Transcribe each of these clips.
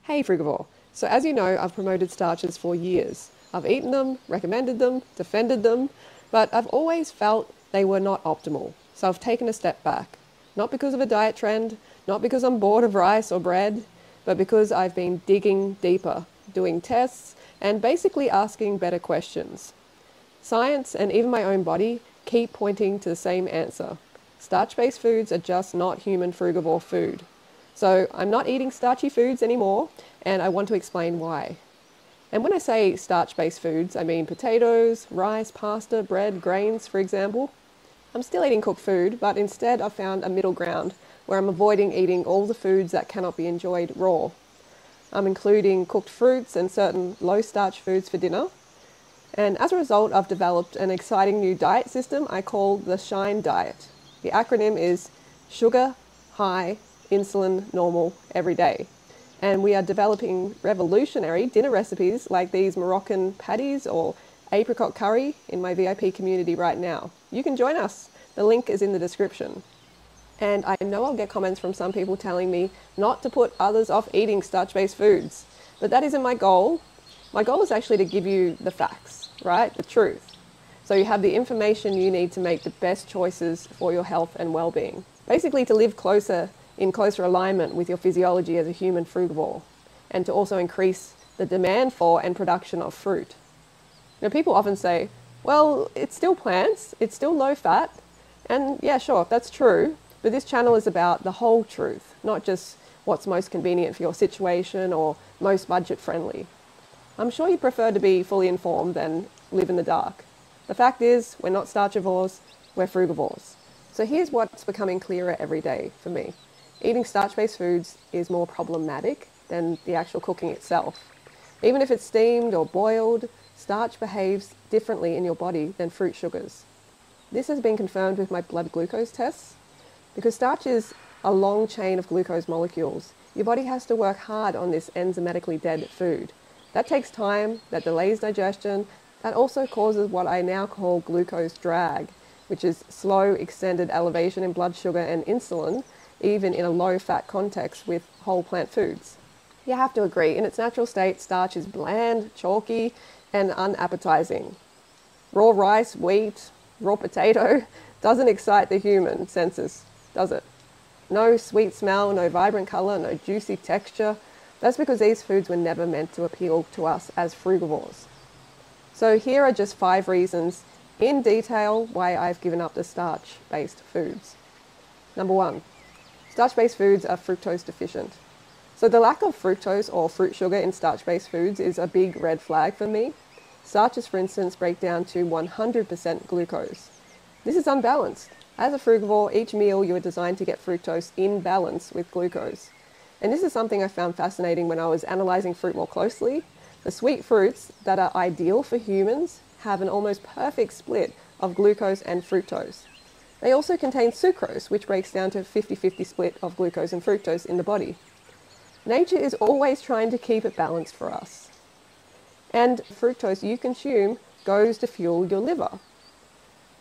Hey Frugivore. So as you know, I've promoted starches for years. I've eaten them, recommended them, defended them, but I've always felt they were not optimal. So I've taken a step back. Not because of a diet trend, not because I'm bored of rice or bread, but because I've been digging deeper, doing tests, and basically asking better questions. Science and even my own body keep pointing to the same answer. Starch-based foods are just not human frugivore food. So I'm not eating starchy foods anymore, and I want to explain why. And when I say starch-based foods, I mean potatoes, rice, pasta, bread, grains, for example. I'm still eating cooked food, but instead I've found a middle ground where I'm avoiding eating all the foods that cannot be enjoyed raw. I'm including cooked fruits and certain low-starch foods for dinner. And as a result, I've developed an exciting new diet system I call the SHINE diet. The acronym is Sugar, High, Insulin, Normal, Every Day. And we are developing revolutionary dinner recipes like these Moroccan patties or apricot curry in my VIP community right now. You can join us. The link is in the description. And I know I'll get comments from some people telling me not to put others off eating starch-based foods, but that isn't my goal. My goal is actually to give you the facts, right? The truth. So you have the information you need to make the best choices for your health and well-being. Basically to live in closer alignment with your physiology as a human frugivore, and to also increase the demand for and production of fruit. Now, people often say, well, it's still plants, it's still low fat, and yeah, sure, that's true, but this channel is about the whole truth, not just what's most convenient for your situation or most budget friendly. I'm sure you prefer to be fully informed than live in the dark. The fact is, we're not starchivores, we're frugivores. So here's what's becoming clearer every day for me. Eating starch-based foods is more problematic than the actual cooking itself. Even if it's steamed or boiled, starch behaves differently in your body than fruit sugars. This has been confirmed with my blood glucose tests. Because starch is a long chain of glucose molecules, your body has to work hard on this enzymatically dead food. That takes time, that delays digestion, that also causes what I now call glucose drag, which is slow, extended elevation in blood sugar and insulin, even in a low-fat context with whole plant foods. You have to agree, in its natural state, starch is bland, chalky, and unappetizing. Raw rice, wheat, raw potato doesn't excite the human senses, does it? No sweet smell, no vibrant color, no juicy texture. That's because these foods were never meant to appeal to us as frugivores. So here are just 5 reasons in detail why I've given up the starch-based foods. Number 1, starch-based foods are fructose deficient. So the lack of fructose or fruit sugar in starch-based foods is a big red flag for me. Starches, for instance, break down to 100% glucose. This is unbalanced. As a frugivore, each meal you are designed to get fructose in balance with glucose. And this is something I found fascinating when I was analyzing fruit more closely. The sweet fruits that are ideal for humans have an almost perfect split of glucose and fructose. They also contain sucrose, which breaks down to a 50-50 split of glucose and fructose in the body. Nature is always trying to keep it balanced for us. And fructose you consume goes to fuel your liver.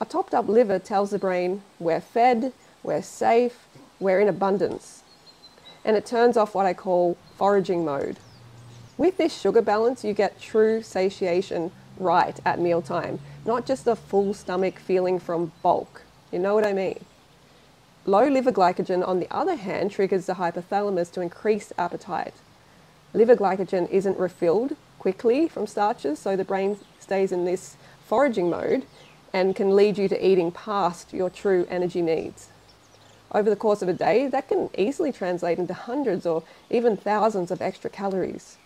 A topped up liver tells the brain we're fed, we're safe, we're in abundance. And it turns off what I call foraging mode. With this sugar balance, you get true satiation right at mealtime, not just a full stomach feeling from bulk. You know what I mean? Low liver glycogen, on the other hand, triggers the hypothalamus to increase appetite. Liver glycogen isn't refilled quickly from starches, so the brain stays in this foraging mode and can lead you to eating past your true energy needs. Over the course of a day, that can easily translate into hundreds or even thousands of extra calories,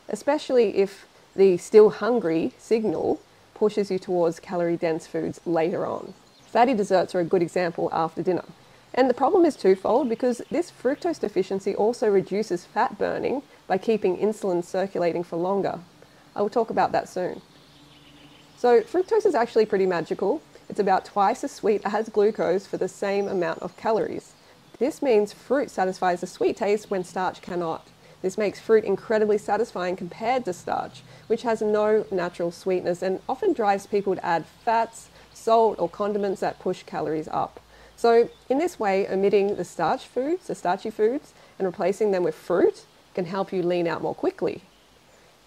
especially if the still hungry signal pushes you towards calorie-dense foods later on. Fatty desserts are a good example after dinner. And the problem is twofold because this fructose deficiency also reduces fat burning by keeping insulin circulating for longer. I will talk about that soon. So fructose is actually pretty magical. It's about twice as sweet as glucose for the same amount of calories. This means fruit satisfies a sweet taste when starch cannot. This makes fruit incredibly satisfying compared to starch, which has no natural sweetness and often drives people to add fats, salt, or condiments that push calories up. So in this way, omitting the starchy foods and replacing them with fruit can help you lean out more quickly.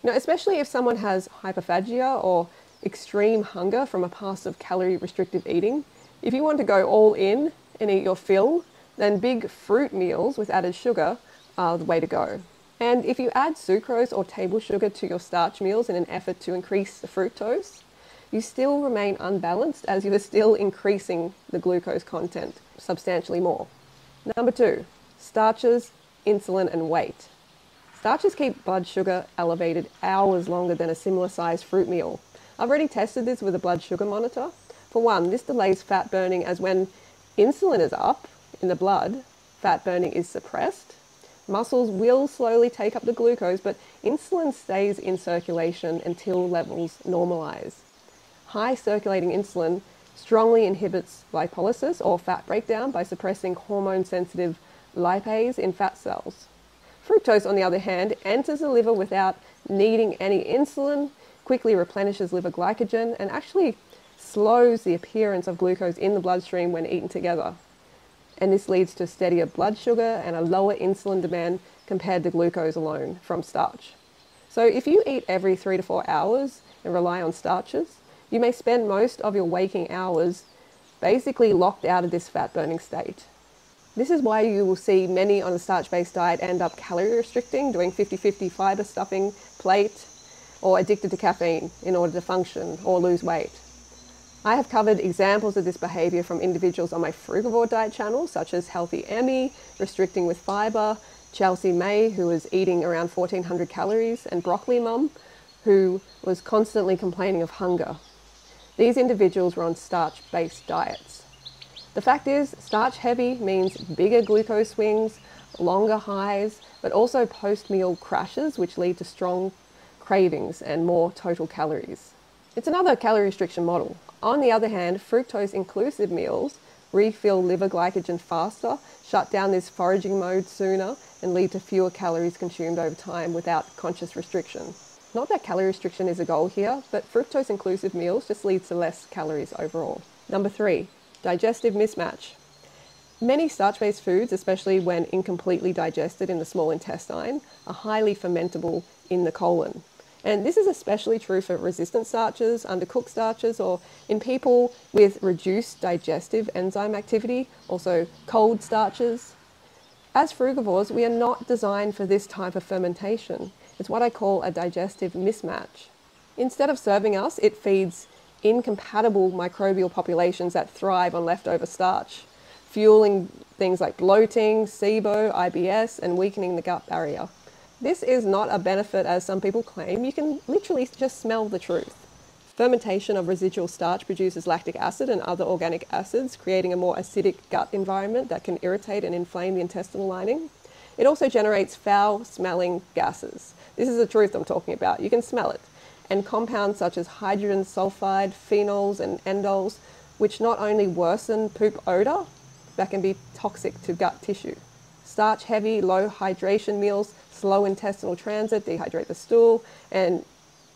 Especially if someone has hyperphagia or extreme hunger from a past of calorie restrictive eating. If you want to go all in and eat your fill, then big fruit meals with added sugar are the way to go. And if you add sucrose or table sugar to your starch meals in an effort to increase the fructose, you still remain unbalanced as you are still increasing the glucose content substantially more. Number 2, starches, insulin and weight. Starches keep blood sugar elevated hours longer than a similar sized fruit meal. I've already tested this with a blood sugar monitor. For one, this delays fat burning, as when insulin is up in the blood, fat burning is suppressed. Muscles will slowly take up the glucose, but insulin stays in circulation until levels normalize. High circulating insulin strongly inhibits lipolysis or fat breakdown by suppressing hormone-sensitive lipase in fat cells. Fructose, on the other hand, enters the liver without needing any insulin, quickly replenishes liver glycogen, and actually slows the appearance of glucose in the bloodstream when eaten together. And this leads to steadier blood sugar and a lower insulin demand compared to glucose alone from starch. So if you eat every 3 to 4 hours and rely on starches, you may spend most of your waking hours basically locked out of this fat burning state. This is why you will see many on a starch-based diet end up calorie restricting, doing 50-50 fiber stuffing plate, or addicted to caffeine in order to function or lose weight. I have covered examples of this behavior from individuals on my frugivore diet channel, such as Healthy Emmy, restricting with fiber, Chelsea May, who was eating around 1400 calories, and Broccoli Mum, who was constantly complaining of hunger. These individuals were on starch-based diets. The fact is, starch-heavy means bigger glucose swings, longer highs, but also post-meal crashes, which lead to strong cravings and more total calories. It's another calorie restriction model. On the other hand, fructose-inclusive meals refill liver glycogen faster, shut down this foraging mode sooner, and lead to fewer calories consumed over time without conscious restriction. Not that calorie restriction is a goal here, but fructose-inclusive meals just leads to less calories overall. Number 3, digestive mismatch. Many starch-based foods, especially when incompletely digested in the small intestine, are highly fermentable in the colon. And this is especially true for resistant starches, undercooked starches, or in people with reduced digestive enzyme activity, also cold starches. As frugivores, we are not designed for this type of fermentation. It's what I call a digestive mismatch. Instead of serving us, it feeds incompatible microbial populations that thrive on leftover starch, fueling things like bloating, SIBO, IBS, and weakening the gut barrier. This is not a benefit as some people claim. You can literally just smell the truth. Fermentation of residual starch produces lactic acid and other organic acids, creating a more acidic gut environment that can irritate and inflame the intestinal lining. It also generates foul-smelling gases. This is the truth I'm talking about. You can smell it. And compounds such as hydrogen sulfide, phenols, and endols, which not only worsen poop odor, but can be toxic to gut tissue. Starch-heavy, low hydration meals slow intestinal transit, dehydrate the stool, and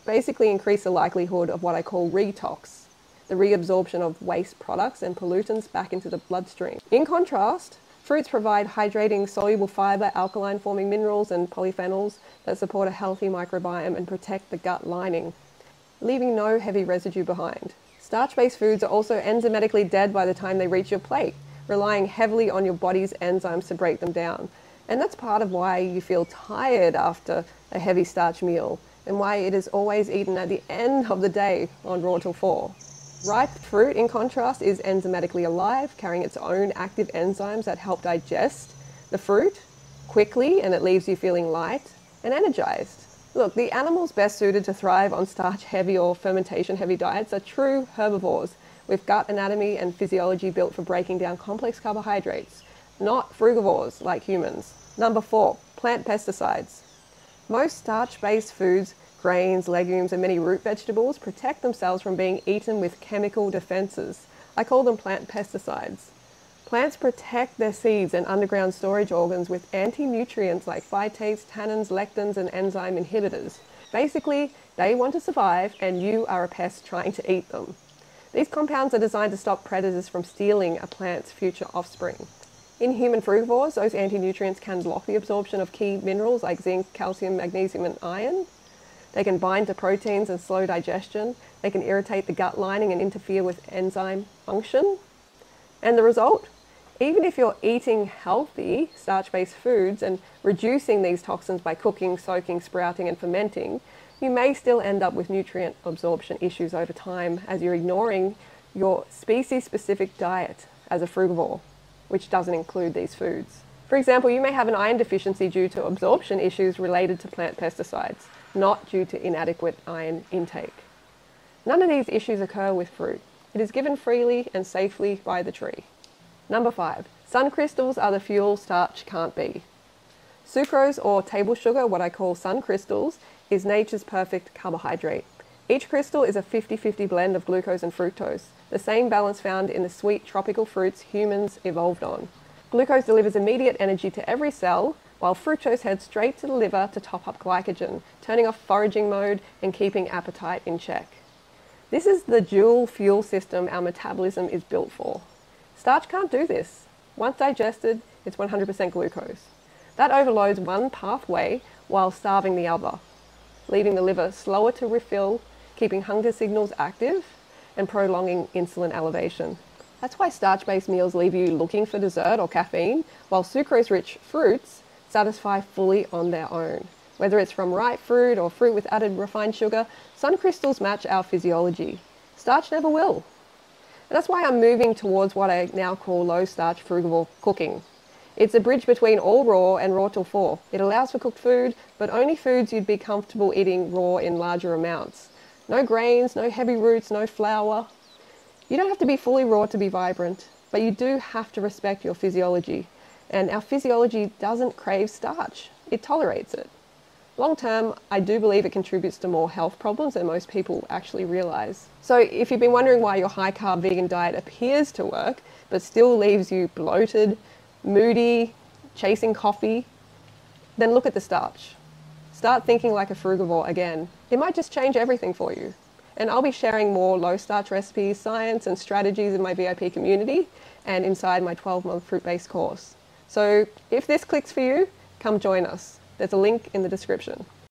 basically increase the likelihood of what I call retox, the reabsorption of waste products and pollutants back into the bloodstream. In contrast, fruits provide hydrating soluble fiber, alkaline-forming minerals, and polyphenols that support a healthy microbiome and protect the gut lining, leaving no heavy residue behind. Starch-based foods are also enzymatically dead by the time they reach your plate, relying heavily on your body's enzymes to break them down. And that's part of why you feel tired after a heavy starch meal, and why it is always eaten at the end of the day on Raw Till 4. Ripe fruit, in contrast, is enzymatically alive, carrying its own active enzymes that help digest the fruit quickly, and it leaves you feeling light and energized. Look, the animals best suited to thrive on starch-heavy or fermentation-heavy diets are true herbivores, with gut anatomy and physiology built for breaking down complex carbohydrates, not frugivores like humans. Number 4, plant pesticides. Most starch-based foods, grains, legumes, and many root vegetables protect themselves from being eaten with chemical defenses. I call them plant pesticides. Plants protect their seeds and underground storage organs with anti-nutrients like phytates, tannins, lectins, and enzyme inhibitors. Basically, they want to survive, and you are a pest trying to eat them. These compounds are designed to stop predators from stealing a plant's future offspring. In human frugivores, those anti-nutrients can block the absorption of key minerals like zinc, calcium, magnesium, and iron. They can bind to proteins and slow digestion. They can irritate the gut lining and interfere with enzyme function. And the result? Even if you're eating healthy starch-based foods and reducing these toxins by cooking, soaking, sprouting, and fermenting, you may still end up with nutrient absorption issues over time as you're ignoring your species-specific diet as a frugivore, which doesn't include these foods. For example, you may have an iron deficiency due to absorption issues related to plant pesticides, not due to inadequate iron intake. None of these issues occur with fruit. It is given freely and safely by the tree. Number 5, sun crystals are the fuel starch can't be. Sucrose, or table sugar, what I call sun crystals, is nature's perfect carbohydrate. Each crystal is a 50-50 blend of glucose and fructose, the same balance found in the sweet tropical fruits humans evolved on. Glucose delivers immediate energy to every cell, while fructose heads straight to the liver to top up glycogen, turning off foraging mode and keeping appetite in check. This is the dual fuel system our metabolism is built for. Starch can't do this. Once digested, it's 100% glucose. That overloads one pathway while starving the other, leaving the liver slower to refill, keeping hunger signals active, and prolonging insulin elevation. That's why starch-based meals leave you looking for dessert or caffeine, while sucrose-rich fruits satisfy fully on their own. Whether it's from ripe fruit or fruit with added refined sugar, sun crystals match our physiology. Starch never will. And that's why I'm moving towards what I now call low-starch frugivore cooking. It's a bridge between all raw and raw till 4. It allows for cooked food, but only foods you'd be comfortable eating raw in larger amounts. No grains, no heavy roots, no flour. You don't have to be fully raw to be vibrant, but you do have to respect your physiology. And our physiology doesn't crave starch. It tolerates it. Long term, I do believe it contributes to more health problems than most people actually realize. So if you've been wondering why your high-carb vegan diet appears to work, but still leaves you bloated, moody, chasing coffee, then look at the starch. Start thinking like a frugivore again. It might just change everything for you. And I'll be sharing more low-starch recipes, science, and strategies in my VIP community and inside my 12-month fruit-based course. So if this clicks for you, come join us. There's a link in the description.